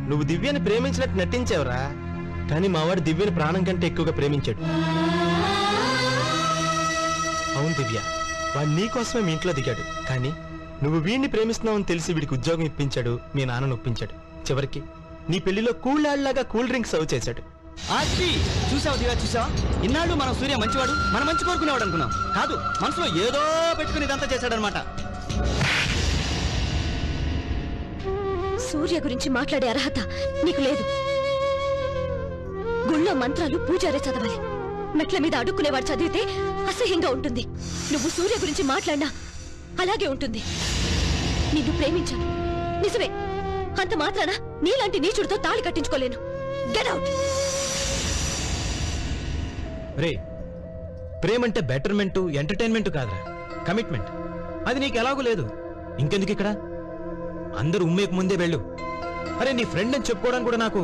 నువ్వు దివ్యని ప్రేమించినట్టు నటించావురా, కానీ మావాడు దివ్యని ప్రాణం కంటే ఎక్కువగా ప్రేమించాడు. అవును దివ్య, వాడు నీకోసమే మీ ఇంట్లో దిగాడు, కానీ నువ్వు వీడిని ప్రేమిస్తున్నావని తెలిసి వీడికి ఉద్యోగం ఇప్పించాడు, మీ నాన్న ఒప్పించాడు. చివరికి నీ పెళ్లిలో కూల్లాగా కూల్ డ్రింక్స్ సర్వ్ చేశాడు. చూసావు దివ్య, చూసావా? ఇన్నాళ్ళు మనం సూర్య మంచివాడు, మన మంచి కోరుకునేవాడు అనుకున్నాం. కాదు, మనసులో ఏదో పెట్టుకుని ఇదంతా చేశాడనమాట. సూర్య గురించి మాట్లాడే అర్హత నీకు లేదు. గుళ్ళో మంత్రాలు పూజారే చదవాలి, మెట్ల మీద అడుక్కునేవాడు చదివితే అసహ్యంగా ఉంటుంది. నువ్వు సూర్య గురించి మాట్లాడినా అలాగే ఉంటుంది. నిన్ను ప్రేమించాను నిజమే, అంత మాత్రాన నీలాంటి నీచుడితో తాళి కట్టించుకోలేను. Get out. రే, ప్రేమంటే బెటర్మెంట్ ఎంటర్టైన్మెంట్ కాదురా, కమిట్మెంట్. అది నీకు ఎలాగూ లేదు, ఇంకెందుకు ఇక్కడ? అందరూ ఉమ్మేకు ముందే వెళ్ళు. అరే, నీ ఫ్రెండ్ అని చెప్పుకోవడానికి కూడా నాకు